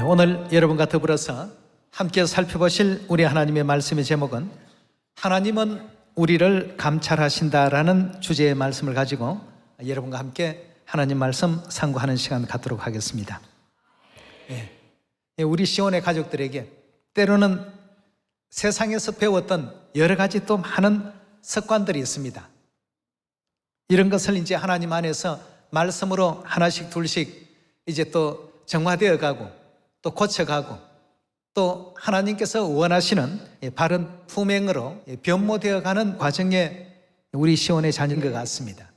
오늘 여러분과 더불어서 함께 살펴보실 우리 하나님의 말씀의 제목은 하나님은 우리를 감찰하신다라는 주제의 말씀을 가지고 여러분과 함께 하나님 말씀 상고하는 시간 갖도록 하겠습니다. 우리 시온의 가족들에게 때로는 세상에서 배웠던 여러 가지 또 많은 습관들이 있습니다. 이런 것을 이제 하나님 안에서 말씀으로 하나씩 둘씩 이제 또 정화되어 가고 또 고쳐가고 또 하나님께서 원하시는 바른 품행으로 변모되어 가는 과정에 우리 시온의 자녀인 것 같습니다.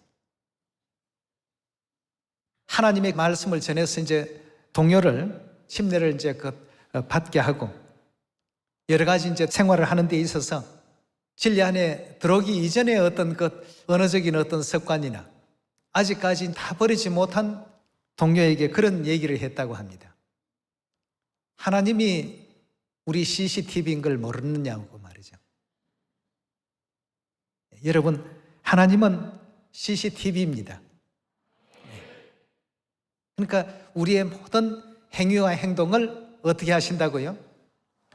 하나님의 말씀을 전해서 이제 동료를 침례를 이제 받게 하고 여러 가지 이제 생활을 하는 데 있어서 진리 안에 들어오기 이전에 어떤 언어적인 어떤 습관이나 아직까지 다 버리지 못한 동료에게 그런 얘기를 했다고 합니다. 하나님이 우리 CCTV인 걸 모르느냐고 말이죠. 여러분, 하나님은 CCTV입니다. 그러니까 우리의 모든 행위와 행동을 어떻게 하신다고요?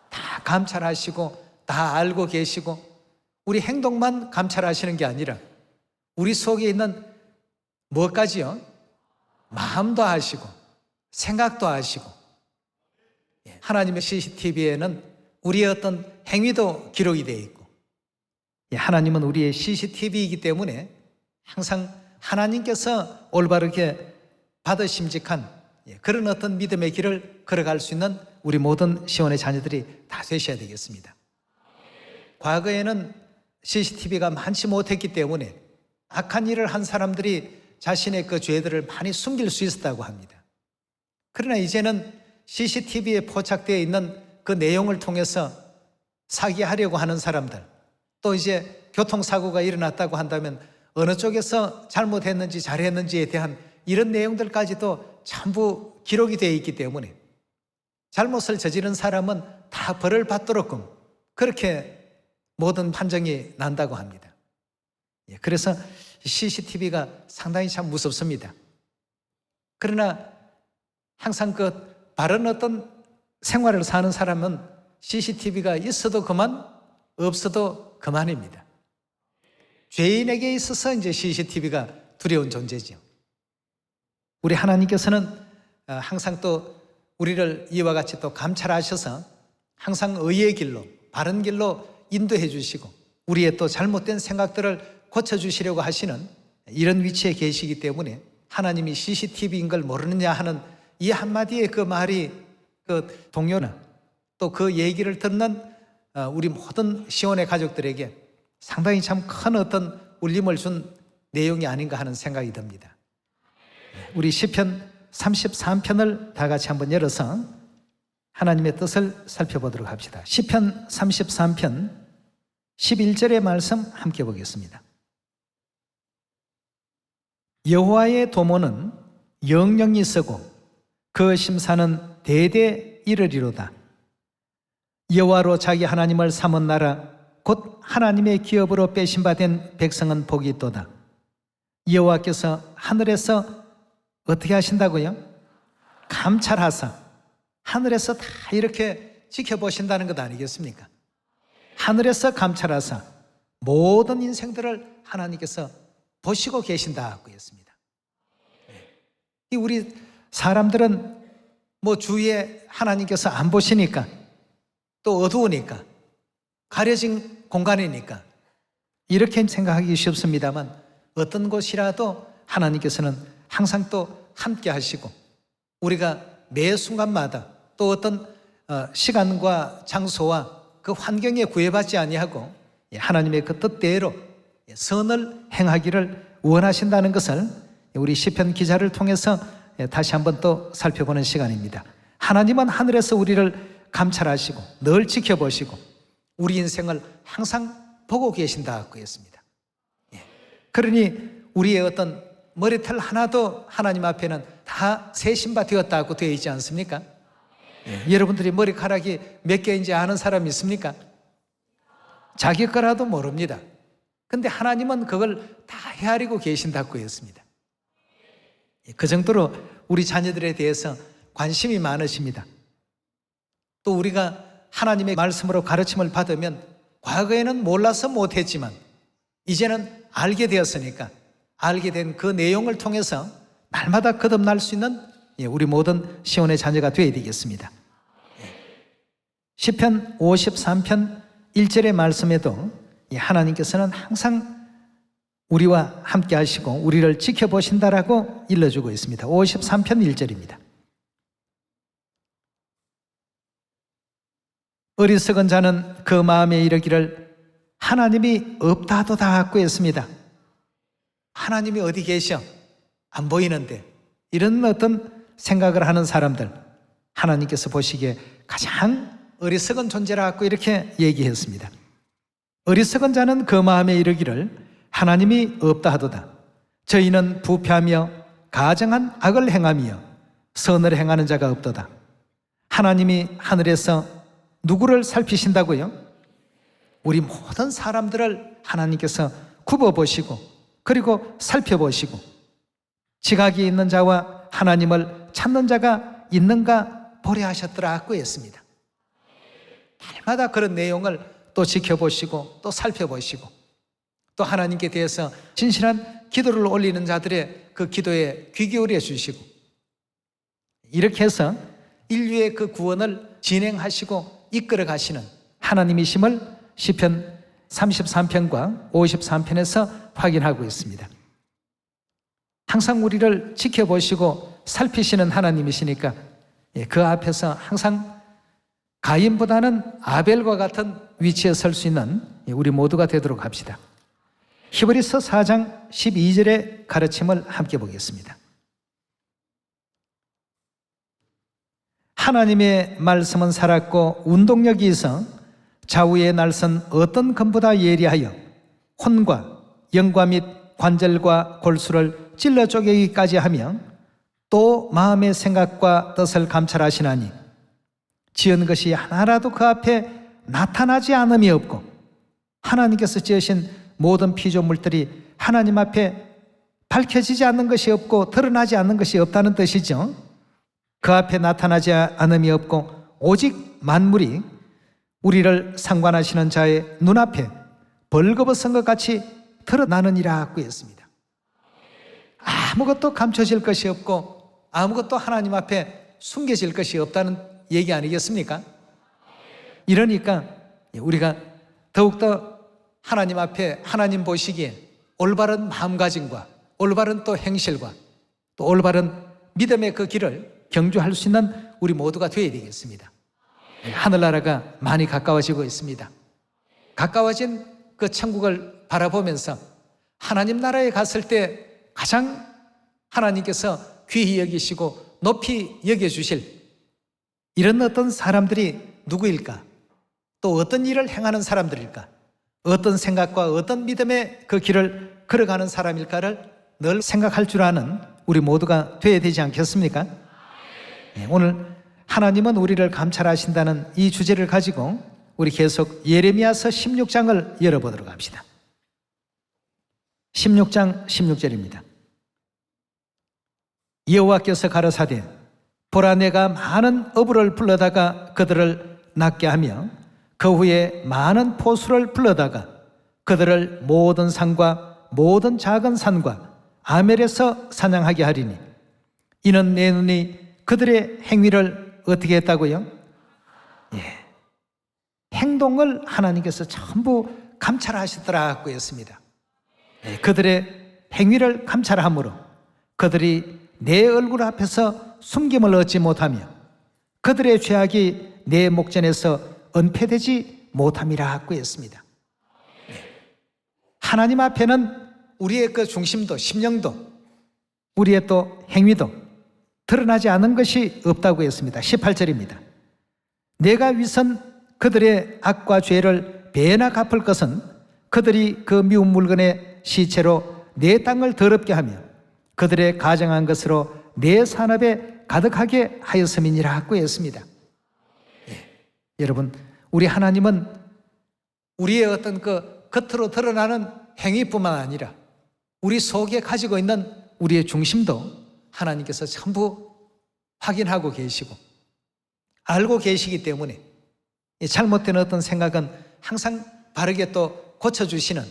다 감찰하시고 다 알고 계시고 우리 행동만 감찰하시는 게 아니라 우리 속에 있는 뭐까지요? 마음도 아시고 생각도 아시고 하나님의 CCTV에는 우리의 어떤 행위도 기록이 되어 있고 하나님은 우리의 CCTV이기 때문에 항상 하나님께서 올바르게 받으심직한 그런 어떤 믿음의 길을 걸어갈 수 있는 우리 모든 시온의 자녀들이 다 되셔야 되겠습니다. 과거에는 CCTV가 많지 못했기 때문에 악한 일을 한 사람들이 자신의 그 죄들을 많이 숨길 수 있었다고 합니다. 그러나 이제는 CCTV에 포착되어 있는 그 내용을 통해서 사기하려고 하는 사람들, 또 이제 교통사고가 일어났다고 한다면 어느 쪽에서 잘못했는지 잘했는지에 대한 이런 내용들까지도 전부 기록이 되어 있기 때문에 잘못을 저지른 사람은 다 벌을 받도록끔 그렇게 모든 판정이 난다고 합니다. 그래서 CCTV가 상당히 참 무섭습니다. 그러나 항상 바른 어떤 생활을 사는 사람은 CCTV가 있어도 그만, 없어도 그만입니다. 죄인에게 있어서 이제 CCTV가 두려운 존재죠. 우리 하나님께서는 항상 또 우리를 이와 같이 또 감찰하셔서 항상 의의 길로, 바른 길로 인도해 주시고 우리의 또 잘못된 생각들을 고쳐주시려고 하시는 이런 위치에 계시기 때문에 하나님이 CCTV인 걸 모르느냐 하는 이 한마디의 그 말이 그 동료나 또 그 얘기를 듣는 우리 모든 시온의 가족들에게 상당히 참 큰 어떤 울림을 준 내용이 아닌가 하는 생각이 듭니다. 우리 시편 33편을 다 같이 한번 열어서 하나님의 뜻을 살펴보도록 합시다. 시편 33편 11절의 말씀 함께 보겠습니다. 여호와의 도모는 영영이 서고 그 심사는 대대 이르리로다. 여호와로 자기 하나님을 삼은 나라 곧 하나님의 기업으로 빼신바된 백성은 복이 있도다. 여호와께서 하늘에서 어떻게 하신다고요? 감찰하사 하늘에서 다 이렇게 지켜보신다는 것 아니겠습니까? 하늘에서 감찰하사 모든 인생들을 하나님께서 보시고 계신다고 했습니다. 우리 사람들은 뭐 주위에 하나님께서 안 보시니까 또 어두우니까 가려진 공간이니까 이렇게 생각하기 쉽습니다만 어떤 곳이라도 하나님께서는 항상 또 함께 하시고 우리가 매 순간마다 또 어떤 시간과 장소와 그 환경에 구애받지 아니하고 하나님의 그 뜻대로 선을 행하기를 원하신다는 것을 우리 시편 기자를 통해서 다시 한번 또 살펴보는 시간입니다. 하나님은 하늘에서 우리를 감찰하시고 늘 지켜보시고 우리 인생을 항상 보고 계신다고 했습니다. 그러니 우리의 어떤 머리털 하나도 하나님 앞에는 다 세신바 되었다고 되어 있지 않습니까? 여러분들이 머리카락이 몇 개인지 아는 사람 있습니까? 자기 거라도 모릅니다. 근데 하나님은 그걸 다 헤아리고 계신다고 했습니다. 그 정도로 우리 자녀들에 대해서 관심이 많으십니다. 또 우리가 하나님의 말씀으로 가르침을 받으면 과거에는 몰라서 못했지만 이제는 알게 되었으니까 알게 된 그 내용을 통해서 날마다 거듭날 수 있는 우리 모든 시온의 자녀가 되어야 되겠습니다. 시편 53편 1절의 말씀에도 하나님께서는 항상 우리와 함께 하시고 우리를 지켜보신다라고 일러주고 있습니다. 53편 1절입니다. 어리석은 자는 그 마음에 이르기를 하나님이 없다 하도다 하고 했습니다. 하나님이 어디 계셔? 안 보이는데. 이런 어떤 생각을 하는 사람들, 하나님께서 보시기에 가장 어리석은 존재라고 이렇게 얘기했습니다. 어리석은 자는 그 마음에 이르기를 하나님이 없다 하도다. 저희는 부패하며 가증한 악을 행하며 선을 행하는 자가 없도다. 하나님이 하늘에서 누구를 살피신다고요? 우리 모든 사람들을 하나님께서 굽어보시고 그리고 살펴보시고 지각이 있는 자와 하나님을 찾는 자가 있는가 보려 하셨더라고 했습니다. 날마다 그런 내용을 또 지켜보시고 또 살펴보시고 또 하나님께 대해서 진실한 기도를 올리는 자들의 그 기도에 귀 기울여 주시고 이렇게 해서 인류의 그 구원을 진행하시고 이끌어 가시는 하나님이심을 시편 33편과 53편에서 확인하고 있습니다. 항상 우리를 지켜보시고 살피시는 하나님이시니까 그 앞에서 항상 가인보다는 아벨과 같은 위치에 설 수 있는 우리 모두가 되도록 합시다. 히브리서 4장 12절의 가르침을 함께 보겠습니다. 하나님의 말씀은 살았고 운동력이 있어 좌우의 날선 어떤 금보다 예리하여 혼과 영과 및 관절과 골수를 찔러 쪼개기까지 하며 또 마음의 생각과 뜻을 감찰하시나니 지은 것이 하나라도 그 앞에 나타나지 않음이 없고 하나님께서 지으신 모든 피조물들이 하나님 앞에 밝혀지지 않는 것이 없고 드러나지 않는 것이 없다는 뜻이죠. 그 앞에 나타나지 않음이 없고 오직 만물이 우리를 상관하시는 자의 눈앞에 벌거벗은 것 같이 드러나느니라고 했습니다. 아무것도 감춰질 것이 없고 아무것도 하나님 앞에 숨겨질 것이 없다는 얘기 아니겠습니까? 이러니까 우리가 더욱더 하나님 앞에 하나님 보시기에 올바른 마음가짐과 올바른 또 행실과 또 올바른 믿음의 그 길을 경주할 수 있는 우리 모두가 되어야 되겠습니다. 하늘나라가 많이 가까워지고 있습니다. 가까워진 그 천국을 바라보면서 하나님 나라에 갔을 때 가장 하나님께서 귀히 여기시고 높이 여겨주실 이런 어떤 사람들이 누구일까? 또 어떤 일을 행하는 사람들일까? 어떤 생각과 어떤 믿음의 그 길을 걸어가는 사람일까를 늘 생각할 줄 아는 우리 모두가 되어야 되지 않겠습니까? 오늘 하나님은 우리를 감찰하신다는 이 주제를 가지고 우리 계속 예레미야서 16장을 열어보도록 합시다. 16장 16절입니다. 여호와께서 가라사대 보라 내가 많은 어부를 불러다가 그들을 낫게 하며 그 후에 많은 포수를 불러다가 그들을 모든 산과 모든 작은 산과 아멜에서 사냥하게 하리니 이는 내 눈이 그들의 행위를 어떻게 했다고요? 행동을 하나님께서 전부 감찰하시더라고 했습니다. 그들의 행위를 감찰함으로 그들이 내 얼굴 앞에서 숨김을 얻지 못하며 그들의 죄악이 내 목전에서 은폐되지 못함이라고 했습니다. 하나님 앞에는 우리의 그 중심도 심령도 우리의 또 행위도 드러나지 않은 것이 없다고 했습니다. 18절입니다. 내가 위선 그들의 악과 죄를 배나 갚을 것은 그들이 그 미운 물건의 시체로 내 땅을 더럽게 하며 그들의 가정한 것으로 내 산업에 가득하게 하였음이니라고 했습니다. 여러분, 우리 하나님은 우리의 어떤 그 겉으로 드러나는 행위뿐만 아니라 우리 속에 가지고 있는 우리의 중심도 하나님께서 전부 확인하고 계시고 알고 계시기 때문에 이 잘못된 어떤 생각은 항상 바르게 또 고쳐주시는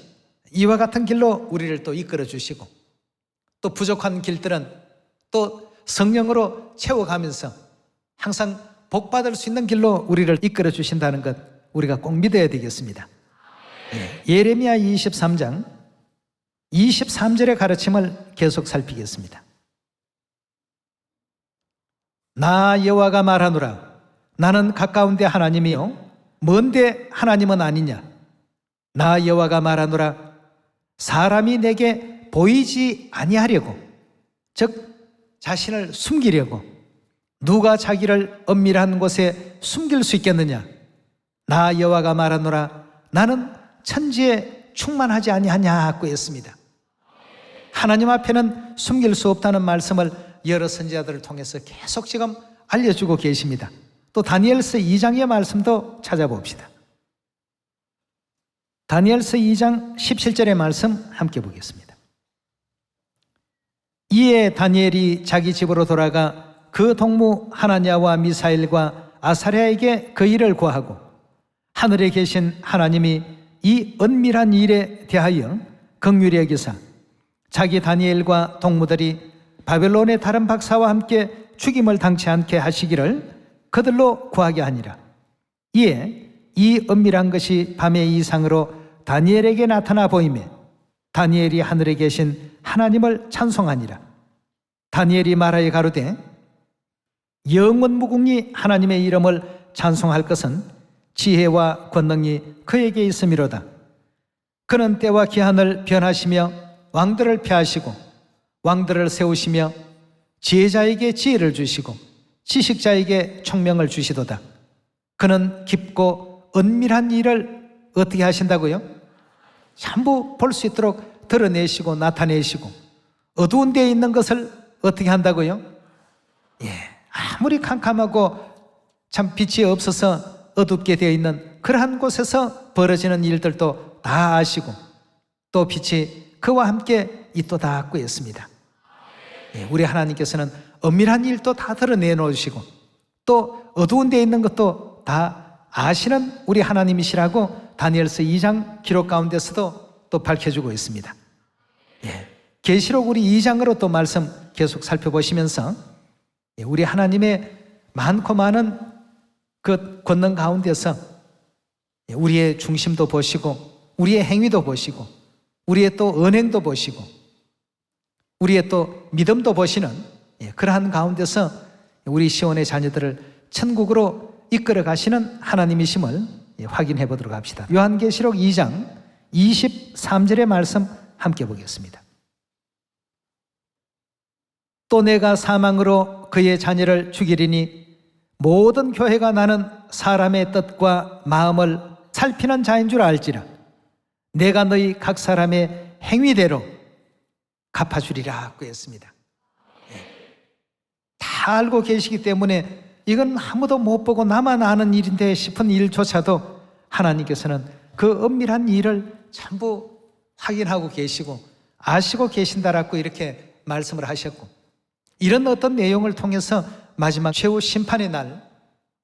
이와 같은 길로 우리를 또 이끌어 주시고, 또 부족한 길들은 또 성령으로 채워가면서 항상 복받을 수 있는 길로 우리를 이끌어 주신다는 것 우리가 꼭 믿어야 되겠습니다. 예레미야 23장 23절의 가르침을 계속 살피겠습니다. 나 여호와가 말하노라. 나는 가까운데 하나님이요 먼데 하나님은 아니냐. 나 여호와가 말하노라. 사람이 내게 보이지 아니하려고, 즉 자신을 숨기려고 누가 자기를 엄밀한 곳에 숨길 수 있겠느냐. 나 여호와가 말하노라. 나는 천지에 충만하지 아니하냐고 했습니다. 하나님 앞에는 숨길 수 없다는 말씀을 여러 선지자들을 통해서 계속 지금 알려주고 계십니다. 또 다니엘서 2장의 말씀도 찾아봅시다. 다니엘서 2장 17절의 말씀 함께 보겠습니다. 이에 다니엘이 자기 집으로 돌아가 그 동무 하나냐와 미사엘과 아사랴에게 그 일을 고하고, 하늘에 계신 하나님이 이 은밀한 일에 대하여 긍휼히 여기사 자기 다니엘과 동무들이 바벨론의 다른 박사와 함께 죽임을 당치 않게 하시기를 그들로 구하게 하니라. 이에 이 은밀한 것이 밤의 이상으로 다니엘에게 나타나 보이매 다니엘이 하늘에 계신 하나님을 찬송하니라. 다니엘이 말하여 가로되 영원 무궁히 하나님의 이름을 찬송할 것은 지혜와 권능이 그에게 있음이로다. 그는 때와 기한을 변하시며 왕들을 폐하시고 왕들을 세우시며 지혜자에게 지혜를 주시고 지식자에게 총명을 주시도다. 그는 깊고 은밀한 일을 어떻게 하신다고요? 전부 볼 수 있도록 드러내시고 나타내시고, 어두운 데에 있는 것을 어떻게 한다고요? 아무리 캄캄하고 참 빛이 없어서 어둡게 되어 있는 그러한 곳에서 벌어지는 일들도 다 아시고, 또 빛이 그와 함께 있도다 꾸였습니다. 우리 하나님께서는 은밀한 일도 다 드러내 놓으시고 또 어두운 데에 있는 것도 다 아시는 우리 하나님이시라고 다니엘서 2장 기록 가운데서도 또 밝혀주고 있습니다. 계시록 우리 2장으로 또 말씀 계속 살펴보시면서 우리 하나님의 많고 많은 그 권능 가운데서 우리의 중심도 보시고 우리의 행위도 보시고 우리의 또 언행도 보시고 우리의 또 믿음도 보시는 그러한 가운데서 우리 시온의 자녀들을 천국으로 이끌어 가시는 하나님이심을 확인해 보도록 합시다. 요한계시록 2장 23절의 말씀 함께 보겠습니다. 또 내가 사망으로 그의 자녀를 죽이리니 모든 교회가 나는 사람의 뜻과 마음을 살피는 자인 줄 알지라. 내가 너희 각 사람의 행위대로 갚아주리라 고 했습니다. 다 알고 계시기 때문에 이건 아무도 못 보고 나만 아는 일인데 싶은 일조차도 하나님께서는 그 은밀한 일을 전부 확인하고 계시고 아시고 계신다라고 이렇게 말씀을 하셨고, 이런 어떤 내용을 통해서 마지막 최후 심판의 날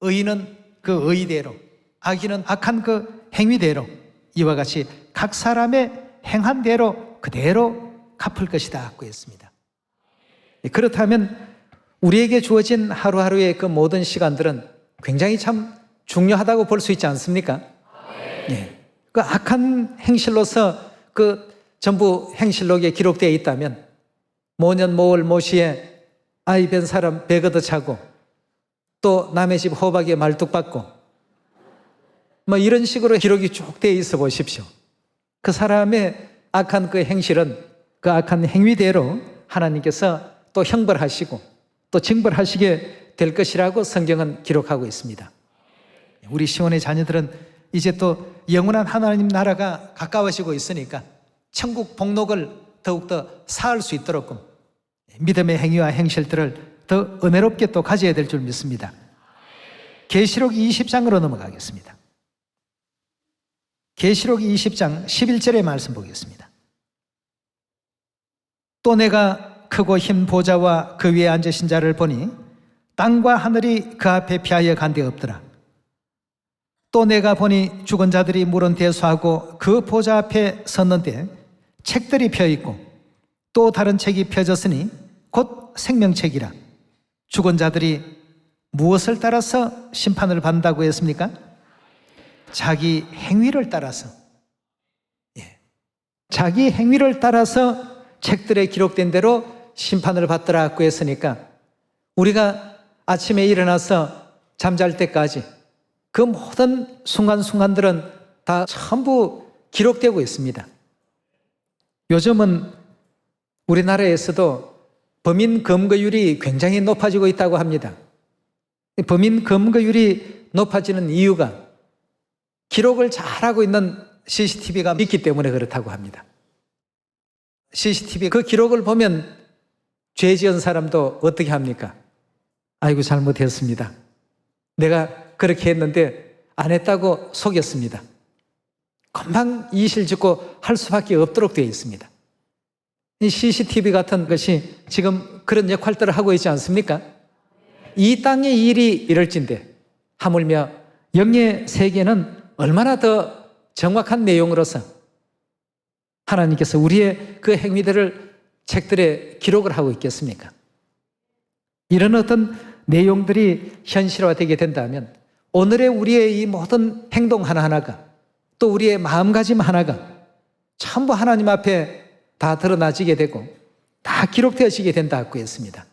의인은 그 의대로 악인은 악한 그 행위대로 이와 같이 각 사람의 행한 대로 그대로 갚을 것이다 고 했습니다. 그렇다면 우리에게 주어진 하루하루의 그 모든 시간들은 굉장히 참 중요하다고 볼 수 있지 않습니까? 그 악한 행실로서 그 전부 행실록에 기록되어 있다면 모년 모월 모시에 아이 뵌 사람 배 걷어차고 또 남의 집 호박에 말뚝박고 뭐 이런 식으로 기록이 쭉 되어 있어 보십시오. 그 사람의 악한 그 행실은 그 악한 행위대로 하나님께서 또 형벌하시고 또 징벌하시게 될 것이라고 성경은 기록하고 있습니다. 우리 시온의 자녀들은 이제 또 영원한 하나님 나라가 가까워지고 있으니까 천국 복록을 더욱더 쌓을 수 있도록 믿음의 행위와 행실들을 더 은혜롭게 또 가져야 될 줄 믿습니다. 계시록 20장으로 넘어가겠습니다. 계시록 20장 11절의 말씀 보겠습니다. 또 내가 크고 흰 보좌와 그 위에 앉으신 자를 보니 땅과 하늘이 그 앞에 피하여 간 데 없더라. 또 내가 보니 죽은 자들이 물은 대수하고 그 보좌 앞에 섰는데 책들이 펴있고 또 다른 책이 펴졌으니 곧 생명책이라. 죽은 자들이 무엇을 따라서 심판을 받는다고 했습니까? 자기 행위를 따라서. 자기 행위를 따라서 책들에 기록된 대로 심판을 받더라고 했으니까 우리가 아침에 일어나서 잠잘 때까지 그 모든 순간순간들은 다 전부 기록되고 있습니다. 요즘은 우리나라에서도 범인 검거율이 굉장히 높아지고 있다고 합니다. 범인 검거율이 높아지는 이유가 기록을 잘하고 있는 CCTV가 있기 때문에 그렇다고 합니다. CCTV 그 기록을 보면 죄 지은 사람도 어떻게 합니까? 아이고 잘못했습니다. 내가 그렇게 했는데 안 했다고 속였습니다. 금방 이실 짓고 할 수밖에 없도록 되어 있습니다. 이 CCTV 같은 것이 지금 그런 역할들을 하고 있지 않습니까? 이 땅의 일이 이럴진데 하물며 영의 세계는 얼마나 더 정확한 내용으로서 하나님께서 우리의 그 행위들을 책들에 기록을 하고 있겠습니까? 이런 어떤 내용들이 현실화되게 된다면 오늘의 우리의 이 모든 행동 하나하나가 또 우리의 마음가짐 하나가 전부 하나님 앞에 다 드러나지게 되고 다 기록되어지게 된다고 했습니다.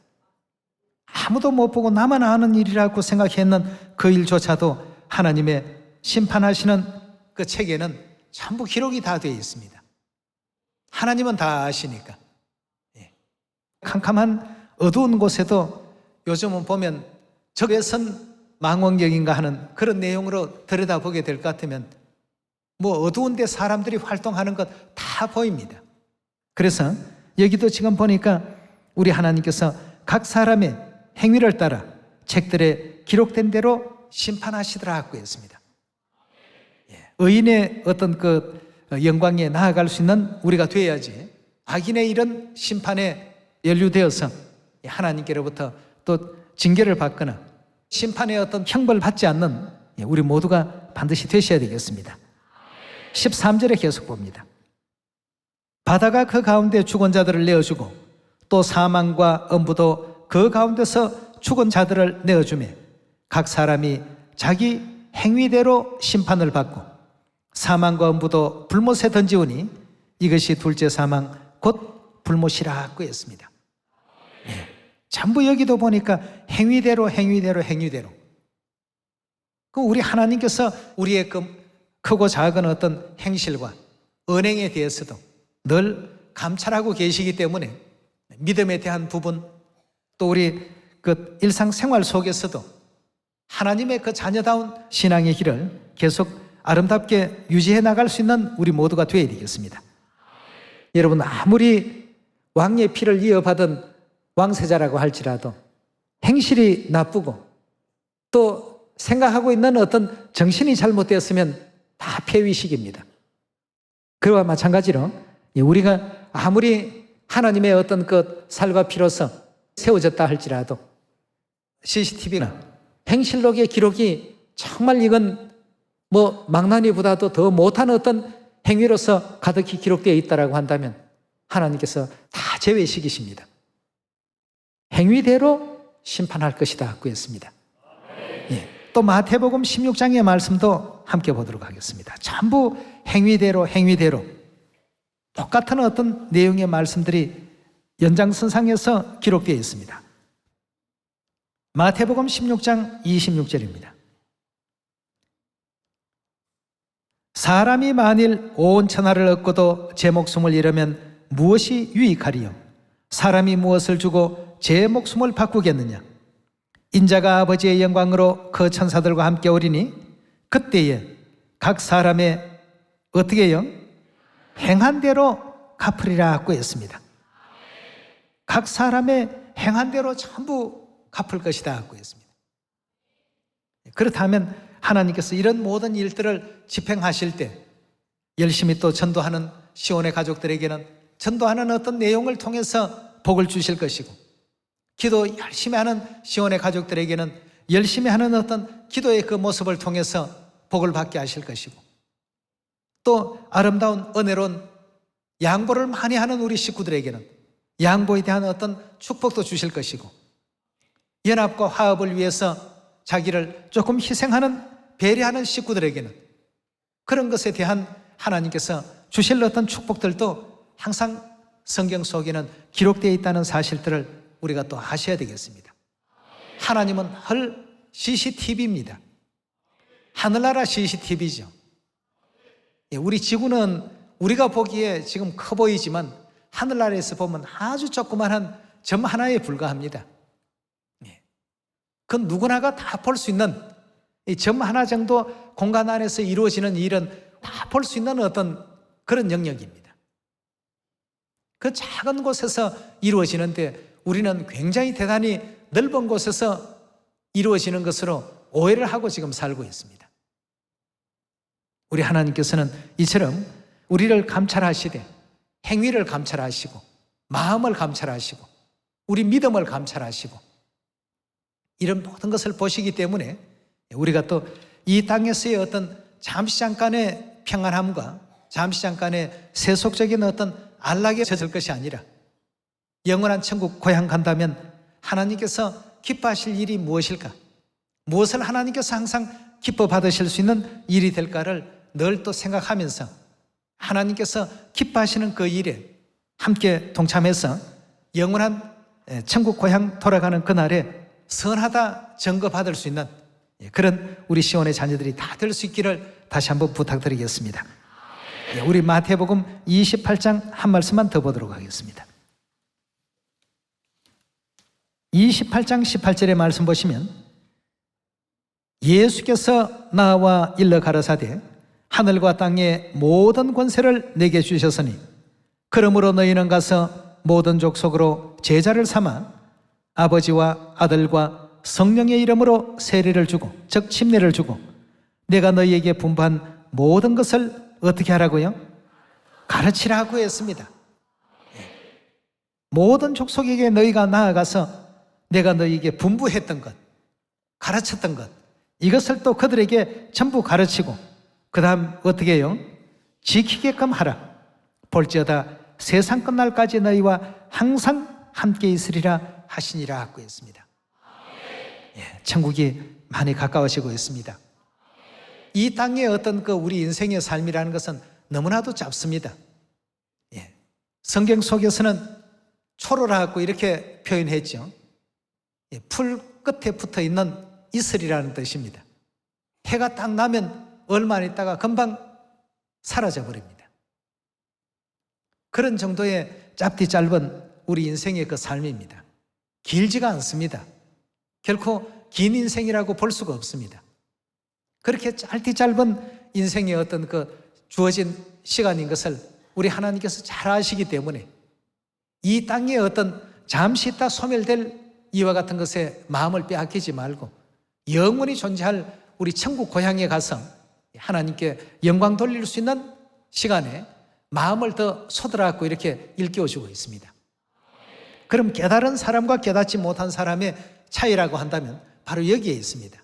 아무도 못 보고 나만 아는 일이라고 생각했는 그 일조차도 하나님의 심판하시는 그 책에는 전부 기록이 다 되어 있습니다. 하나님은 다 아시니까. 캄캄한 어두운 곳에도 요즘은 보면 적외선 망원경인가 하는 그런 내용으로 들여다보게 될 것 같으면 뭐 어두운데 사람들이 활동하는 것 다 보입니다. 그래서 여기도 지금 보니까 우리 하나님께서 각 사람의 행위를 따라 책들에 기록된 대로 심판하시더라고 했습니다. 의인의 어떤 그 영광에 나아갈 수 있는 우리가 되어야지 악인의 이런 심판에 연루되어서 하나님께로부터 또 징계를 받거나 심판의 어떤 형벌을 받지 않는 우리 모두가 반드시 되셔야 되겠습니다. 13절에 계속 봅니다. 바다가 그 가운데 죽은 자들을 내어주고 또 사망과 음부도 그 가운데서 죽은 자들을 내어주매 각 사람이 자기 행위대로 심판을 받고 사망과 음부도 불못에 던지우니 이것이 둘째 사망 곧 불못이라고 했습니다. 전부 여기도 보니까 행위대로 그 우리 하나님께서 우리의 그 크고 작은 어떤 행실과 언행에 대해서도 늘 감찰하고 계시기 때문에 믿음에 대한 부분 또 우리 그 일상생활 속에서도 하나님의 그 자녀다운 신앙의 길을 계속 아름답게 유지해 나갈 수 있는 우리 모두가 되어야 되겠습니다. 여러분 아무리 왕의 피를 이어받은 왕세자라고 할지라도 행실이 나쁘고 또 생각하고 있는 어떤 정신이 잘못되었으면 다 폐위식입니다. 그와 마찬가지로 우리가 아무리 하나님의 어떤 그 살과 피로서 세워졌다 할지라도 CCTV나 행실록의 기록이 정말 이건 뭐 망나니보다도 더 못한 어떤 행위로서 가득히 기록되어 있다라고 한다면 하나님께서 다 제외시키십니다. 행위대로 심판할 것이다 고 했습니다. 또 마태복음 16장의 말씀도 함께 보도록 하겠습니다. 전부 행위대로 똑같은 어떤 내용의 말씀들이 연장선상에서 기록되어 있습니다. 마태복음 16장 26절입니다. 사람이 만일 온 천하를 얻고도 제 목숨을 잃으면 무엇이 유익하리요? 사람이 무엇을 주고 제 목숨을 바꾸겠느냐? 인자가 아버지의 영광으로 그 천사들과 함께 오리니 그때에 각 사람의 어떻게 해요? 행한 대로 갚으리라고 했습니다. 각 사람의 행한 대로 전부 갚을 것이다고 했습니다. 그렇다면 하나님께서 이런 모든 일들을 집행하실 때 열심히 또 전도하는 시온의 가족들에게는 전도하는 어떤 내용을 통해서 복을 주실 것이고 기도 열심히 하는 시온의 가족들에게는 열심히 하는 어떤 기도의 그 모습을 통해서 복을 받게 하실 것이고, 또 아름다운 은혜로운 양보를 많이 하는 우리 식구들에게는 양보에 대한 어떤 축복도 주실 것이고, 연합과 화합을 위해서 자기를 조금 희생하는, 배려하는 식구들에게는 그런 것에 대한 하나님께서 주실 어떤 축복들도 항상 성경 속에는 기록되어 있다는 사실들을 우리가 또 아셔야 되겠습니다. 하나님은 헐 CCTV입니다. 하늘나라 CCTV죠. 우리 지구는 우리가 보기에 지금 커 보이지만 하늘나라에서 보면 아주 조그마한 점 하나에 불과합니다. 그 누구나가 다 볼 수 있는 이 점 하나 정도 공간 안에서 이루어지는 일은 다 볼 수 있는 어떤 그런 영역입니다. 그 작은 곳에서 이루어지는데 우리는 굉장히 대단히 넓은 곳에서 이루어지는 것으로 오해를 하고 지금 살고 있습니다. 우리 하나님께서는 이처럼 우리를 감찰하시되 행위를 감찰하시고 마음을 감찰하시고 우리 믿음을 감찰하시고 이런 모든 것을 보시기 때문에 우리가 또 이 땅에서의 어떤 잠시 잠깐의 평안함과 잠시 잠깐의 세속적인 어떤 안락에 젖을 것이 아니라 영원한 천국 고향 간다면 하나님께서 기뻐하실 일이 무엇일까? 무엇을 하나님께서 항상 기뻐 받으실 수 있는 일이 될까를 늘 또 생각하면서 하나님께서 기뻐하시는 그 일에 함께 동참해서 영원한 천국 고향 돌아가는 그날에 선하다 증거받을 수 있는 그런 우리 시온의 자녀들이 다 될 수 있기를 다시 한번 부탁드리겠습니다. 우리 마태복음 28장 한 말씀만 더 보도록 하겠습니다. 28장 18절의 말씀 보시면 예수께서 나와 일러 가라사대 하늘과 땅의 모든 권세를 내게 주셨으니 그러므로 너희는 가서 모든 족속으로 제자를 삼아 아버지와 아들과 성령의 이름으로 세례를 주고 즉 침례를 주고 내가 너희에게 분부한 모든 것을 어떻게 하라고요? 가르치라고 했습니다. 모든 족속에게 너희가 나아가서 내가 너희에게 분부했던 것, 가르쳤던 것, 이것을 또 그들에게 전부 가르치고 그 다음 어떻게 해요? 지키게끔 하라. 볼지어다 세상 끝날까지 너희와 항상 함께 있으리라 하시니라 하고 있습니다. 천국이 많이 가까워지고 있습니다. 이 땅의 어떤 그 우리 인생의 삶이라는 것은 너무나도 짧습니다. 성경 속에서는 초로라고 이렇게 표현했죠. 풀 끝에 붙어 있는 이슬이라는 뜻입니다. 해가 딱 나면 얼마 안 있다가 금방 사라져 버립니다. 그런 정도의 짧디 짧은 우리 인생의 그 삶입니다. 길지가 않습니다. 결코 긴 인생이라고 볼 수가 없습니다. 그렇게 짧디 짧은 인생의 어떤 그 주어진 시간인 것을 우리 하나님께서 잘 아시기 때문에 이 땅의 어떤 잠시 있다 소멸될 이와 같은 것에 마음을 빼앗기지 말고 영원히 존재할 우리 천국 고향에 가서 하나님께 영광 돌릴 수 있는 시간에 마음을 더 쏟아갖고 이렇게 일깨워주고 있습니다. 그럼 깨달은 사람과 깨닫지 못한 사람의 차이라고 한다면 바로 여기에 있습니다.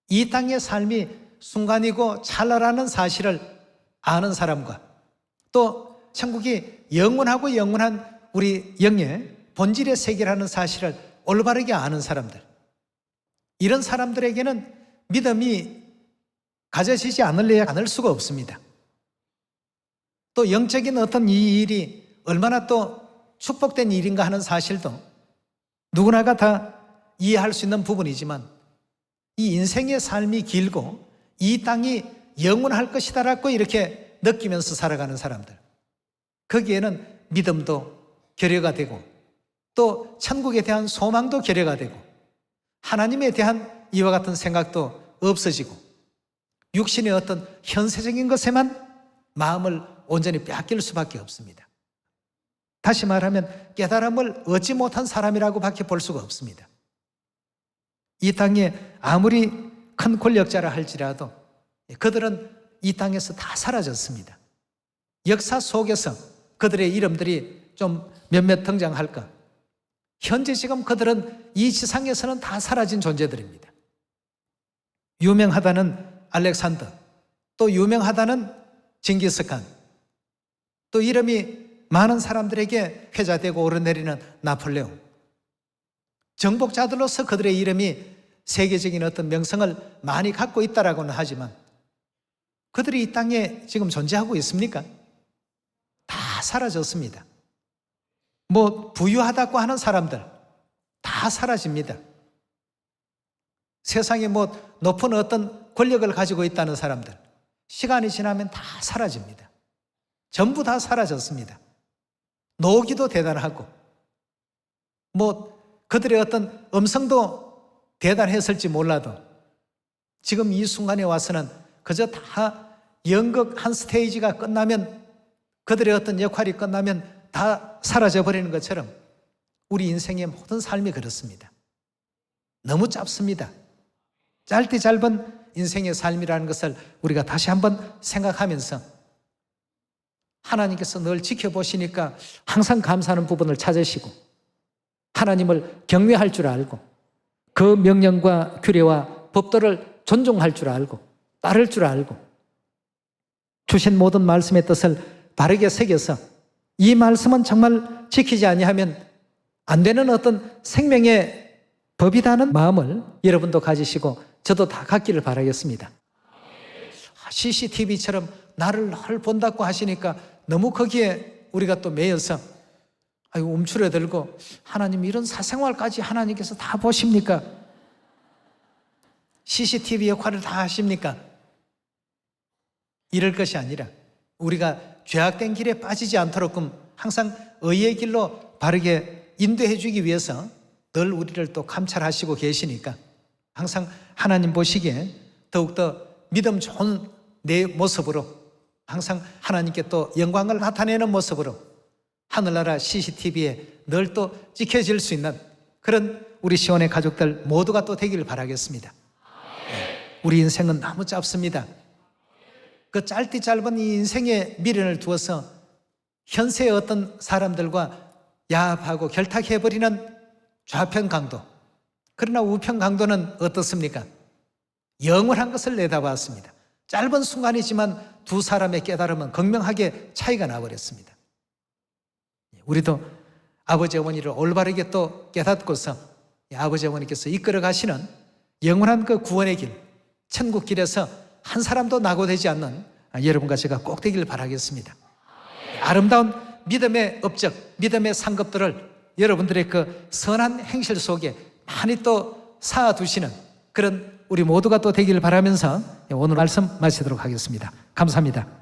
이 땅의 삶이 순간이고 찰나라는 사실을 아는 사람과 또 천국이 영원하고 영원한 우리 영의 본질의 세계라는 사실을 올바르게 아는 사람들, 이런 사람들에게는 믿음이 가져지지 않을 수가 없습니다. 또 영적인 어떤 이 일이 얼마나 또 축복된 일인가 하는 사실도 누구나가 다 이해할 수 있는 부분이지만 이 인생의 삶이 길고 이 땅이 영원할 것이다라고 이렇게 느끼면서 살아가는 사람들, 거기에는 믿음도 결여가 되고 또 천국에 대한 소망도 결여가 되고 하나님에 대한 이와 같은 생각도 없어지고 육신의 어떤 현세적인 것에만 마음을 온전히 빼앗길 수밖에 없습니다. 다시 말하면 깨달음을 얻지 못한 사람이라고 밖에 볼 수가 없습니다. 이 땅에 아무리 큰 권력자라 할지라도 그들은 이 땅에서 다 사라졌습니다. 역사 속에서 그들의 이름들이 좀 몇몇 등장할까? 현재 지금 그들은 이 지상에서는 다 사라진 존재들입니다. 유명하다는 알렉산더, 또 유명하다는 징기스칸, 또 이름이 많은 사람들에게 회자되고 오르내리는 나폴레옹. 정복자들로서 그들의 이름이 세계적인 어떤 명성을 많이 갖고 있다라고는 하지만 그들이 이 땅에 지금 존재하고 있습니까? 다 사라졌습니다. 뭐 부유하다고 하는 사람들 다 사라집니다. 세상에 뭐 높은 어떤 권력을 가지고 있다는 사람들 시간이 지나면 다 사라집니다. 전부 다 사라졌습니다. 노기도 대단하고 뭐 그들의 어떤 음성도 대단했을지 몰라도 지금 이 순간에 와서는 그저 다 연극 한 스테이지가 끝나면 그들의 어떤 역할이 끝나면 다 사라져버리는 것처럼 우리 인생의 모든 삶이 그렇습니다. 너무 짧습니다. 짧디 짧은 인생의 삶이라는 것을 우리가 다시 한번 생각하면서 하나님께서 늘 지켜보시니까 항상 감사하는 부분을 찾으시고 하나님을 경외할 줄 알고 그 명령과 규례와 법도를 존중할 줄 알고 따를 줄 알고 주신 모든 말씀의 뜻을 바르게 새겨서 이 말씀은 정말 지키지 아니하면 안 되는 어떤 생명의 법이라는 마음을 여러분도 가지시고 저도 다 갖기를 바라겠습니다. CCTV처럼 나를 늘 본다고 하시니까 너무 거기에 우리가 또 매여서 움츠러들고 하나님 이런 사생활까지 하나님께서 다 보십니까? CCTV 역할을 다 하십니까? 이럴 것이 아니라 우리가 죄악된 길에 빠지지 않도록끔 항상 의의 길로 바르게 인도해 주기 위해서 늘 우리를 또 감찰하시고 계시니까 항상 하나님 보시기에 더욱더 믿음 좋은 내 모습으로 항상 하나님께 또 영광을 나타내는 모습으로 하늘나라 CCTV에 늘 또 지켜질 수 있는 그런 우리 시온의 가족들 모두가 또 되기를 바라겠습니다. 우리 인생은 너무 짧습니다. 그 짧디 짧은 이 인생의 미련을 두어서 현세의 어떤 사람들과 야합하고 결탁해버리는 좌편 강도, 그러나 우편 강도는 어떻습니까? 영원한 것을 내다봤습니다. 짧은 순간이지만 두 사람의 깨달음은 극명하게 차이가 나버렸습니다. 우리도 아버지 어머니를 올바르게 또 깨닫고서 아버지 어머니께서 이끌어 가시는 영원한 그 구원의 길, 천국 길에서 한 사람도 낙오되지 않는 여러분과 제가 꼭 되기를 바라겠습니다. 아름다운 믿음의 업적, 믿음의 상급들을 여러분들의 그 선한 행실 속에 많이 또 쌓아두시는 그런 우리 모두가 또 되기를 바라면서 오늘 말씀 마치도록 하겠습니다. 감사합니다.